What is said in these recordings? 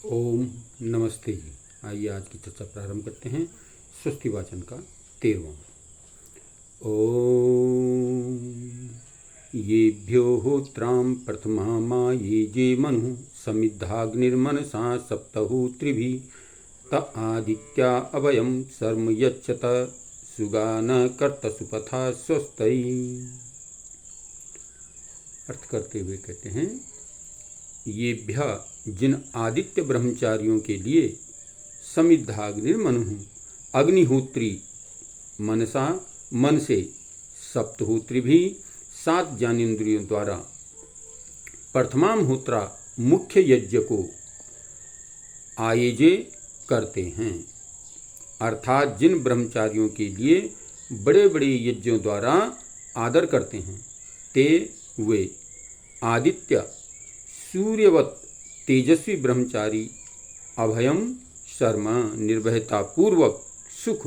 ओम नमस्ते जी। आइए आज की चर्चा प्रारंभ करते हैं। स्वस्ति वाचन का 13वां। ओम येभ्यो होत्रां प्रथमा माये जे मनु समिद्धाग्निर्मनसा सप्तहोत्रिभिः त आदित्या अभयं शर्म यच्छत सुगान कर्त सुपथा स्वस्ति। अर्थ करते हुए कहते हैं, येभ्य जिन आदित्य ब्रह्मचारियों के लिए समिद्धाग्निर्मनु अग्निहोत्री मनसा मन से सप्तहोत्री भी 7 ज्ञानेन्द्रियों द्वारा प्रथमाम होत्रा मुख्य यज्ञ को आयोजे करते हैं। अर्थात जिन ब्रह्मचारियों के लिए बड़े बड़े यज्ञों द्वारा आदर करते हैं, ते वे आदित्य सूर्यवत तेजस्वी ब्रह्मचारी अभयम शर्मा निर्भयता पूर्वक सुख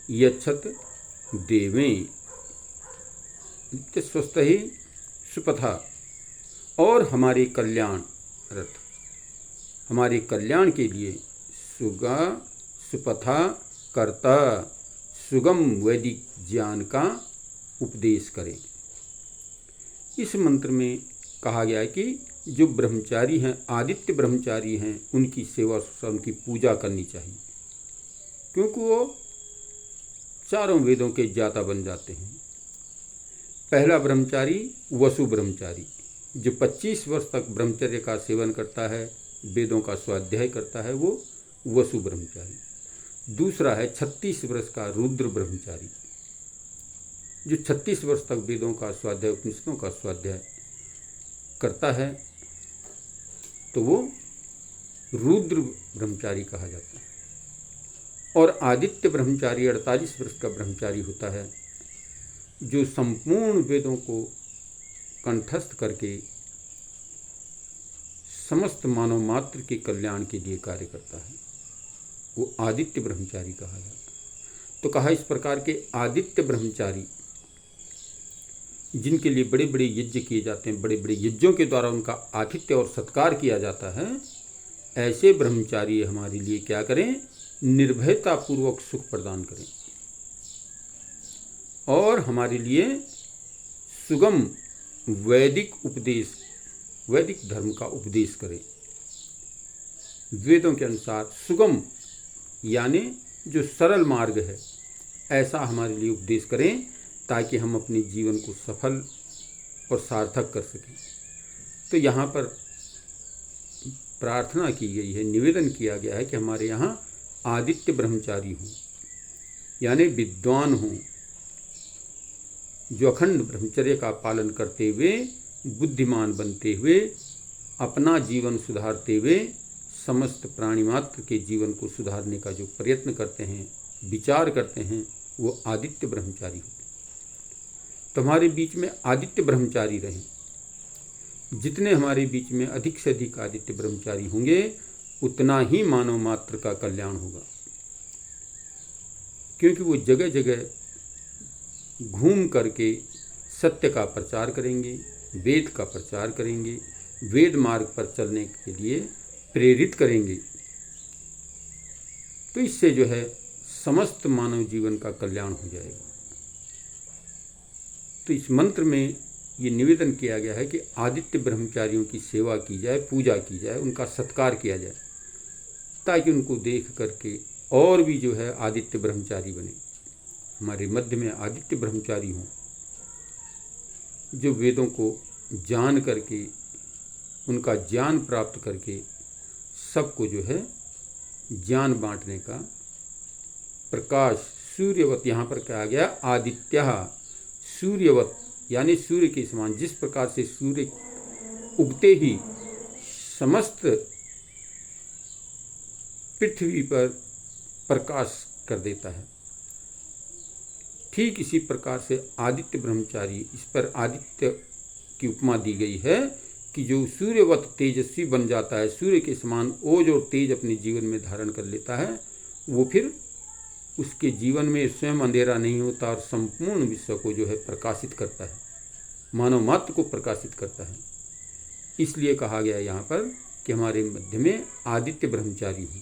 यच्छत देवें स्वस्थ ही सुपथा और हमारे कल्याण रथ हमारे कल्याण के लिए सुगा सुपथा कर्ता सुगम वैदिक ज्ञान का उपदेश करें। इस मंत्र में कहा गया है कि जो ब्रह्मचारी हैं, आदित्य ब्रह्मचारी हैं, उनकी सेवा उनकी पूजा करनी चाहिए, क्योंकि वो चारों वेदों के ज्ञाता बन जाते हैं। पहला ब्रह्मचारी वसु ब्रह्मचारी, जो 25 वर्ष तक ब्रह्मचर्य का सेवन करता है, वेदों का स्वाध्याय करता है, वो वसु ब्रह्मचारी। दूसरा है 36 वर्ष का रुद्र ब्रह्मचारी, जो 36 वर्ष तक वेदों का स्वाध्याय, उपनिषदों का स्वाध्याय करता है, तो वो रुद्र ब्रह्मचारी कहा जाता है। और आदित्य ब्रह्मचारी 48 वर्ष का ब्रह्मचारी होता है, जो संपूर्ण वेदों को कंठस्थ करके समस्त मानव मात्र के कल्याण के लिए कार्य करता है, वो आदित्य ब्रह्मचारी कहा जाता है। तो कहा, इस प्रकार के आदित्य ब्रह्मचारी जिनके लिए बड़े बड़े यज्ञ किए जाते हैं, बड़े बड़े यज्ञों के द्वारा उनका आतिथ्य और सत्कार किया जाता है, ऐसे ब्रह्मचारी हमारे लिए क्या करें? निर्भयता पूर्वक सुख प्रदान करें और हमारे लिए सुगम वैदिक उपदेश, वैदिक धर्म का उपदेश करें। वेदों के अनुसार सुगम यानी जो सरल मार्ग है, ऐसा हमारे लिए उपदेश करें, ताकि हम अपने जीवन को सफल और सार्थक कर सकें। तो यहाँ पर प्रार्थना की गई है, निवेदन किया गया है कि हमारे यहाँ आदित्य ब्रह्मचारी हों, यानी विद्वान हों, जो अखंड ब्रह्मचर्य का पालन करते हुए, बुद्धिमान बनते हुए, अपना जीवन सुधारते हुए समस्त प्राणी मात्र के जीवन को सुधारने का जो प्रयत्न करते हैं, विचार करते हैं, वो आदित्य ब्रह्मचारी होते हैं। तो हमारे बीच में आदित्य ब्रह्मचारी रहें। जितने हमारे बीच में अधिक से अधिक आदित्य ब्रह्मचारी होंगे, उतना ही मानव मात्र का कल्याण होगा, क्योंकि वो जगह जगह घूम करके सत्य का प्रचार करेंगे, वेद का प्रचार करेंगे, वेद मार्ग पर चलने के लिए प्रेरित करेंगे। तो इससे जो है समस्त मानव जीवन का कल्याण हो जाएगा। तो इस मंत्र में ये निवेदन किया गया है कि आदित्य ब्रह्मचारियों की सेवा की जाए, पूजा की जाए, उनका सत्कार किया जाए, ताकि उनको देख करके और भी जो है आदित्य ब्रह्मचारी बने, हमारे मध्य में आदित्य ब्रह्मचारी हों, जो वेदों को जान करके, उनका ज्ञान प्राप्त करके सबको जो है ज्ञान बांटने का प्रकाश सूर्यवत, यहाँ पर कहा गया आदित्य सूर्यवत, यानी सूर्य के समान। जिस प्रकार से सूर्य उगते ही समस्त पृथ्वी पर प्रकाश कर देता है, ठीक इसी प्रकार से आदित्य ब्रह्मचारी, इस पर आदित्य की उपमा दी गई है कि जो सूर्यवत तेजस्वी बन जाता है, सूर्य के समान ओज और तेज अपने जीवन में धारण कर लेता है, वो फिर उसके जीवन में स्वयं अंधेरा नहीं होता और संपूर्ण विश्व को जो है प्रकाशित करता है, मानव मात्र को प्रकाशित करता है। इसलिए कहा गया यहाँ पर कि हमारे मध्य में आदित्य ब्रह्मचारी हों।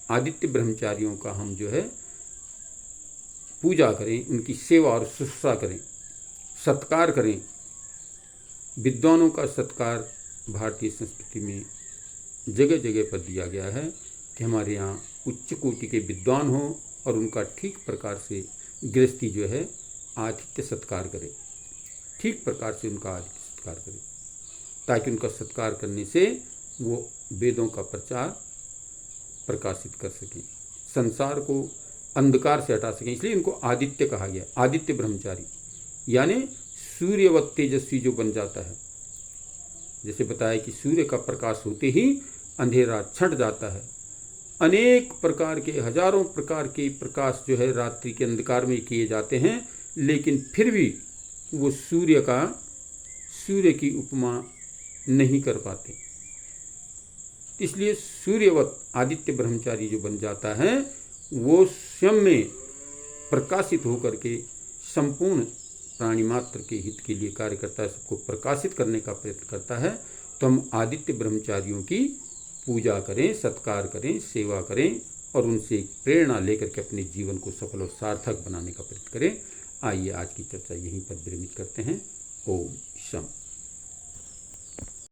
आदित्य ब्रह्मचारियों का हम जो है पूजा करें, उनकी सेवा और शुश्रूषा करें, सत्कार करें। विद्वानों का सत्कार भारतीय संस्कृति में जगह जगह पर दिया गया है कि हमारे यहाँ उच्च कोटि के विद्वान हों और उनका ठीक प्रकार से गृहस्थी जो है आतिथ्य सत्कार करे, ठीक प्रकार से उनका आतिथ्य सत्कार करे, ताकि उनका सत्कार करने से वो वेदों का प्रचार प्रकाशित कर सकें, संसार को अंधकार से हटा सकें। इसलिए इनको आदित्य कहा गया, आदित्य ब्रह्मचारी, यानी सूर्यवत तेजस्वी जो बन जाता है। जैसे बताया कि सूर्य का प्रकाश होते ही अंधेरा छंट जाता है। अनेक प्रकार के, हजारों प्रकार के प्रकाश जो है रात्रि के अंधकार में किए जाते हैं, लेकिन फिर भी वो सूर्य की उपमा नहीं कर पाते। इसलिए सूर्यवत आदित्य ब्रह्मचारी जो बन जाता है वो स्वयं में प्रकाशित होकर के संपूर्ण प्राणी मात्र के हित के लिए कार्य करता है, सबको प्रकाशित करने का प्रयत्न करता है। तो हम आदित्य ब्रह्मचारियों की पूजा करें, सत्कार करें, सेवा करें और उनसे प्रेरणा लेकर के अपने जीवन को सफल और सार्थक बनाने का प्रयत्न करें। आइए आज की चर्चा यहीं पर विरमित करते हैं। ओम शांति।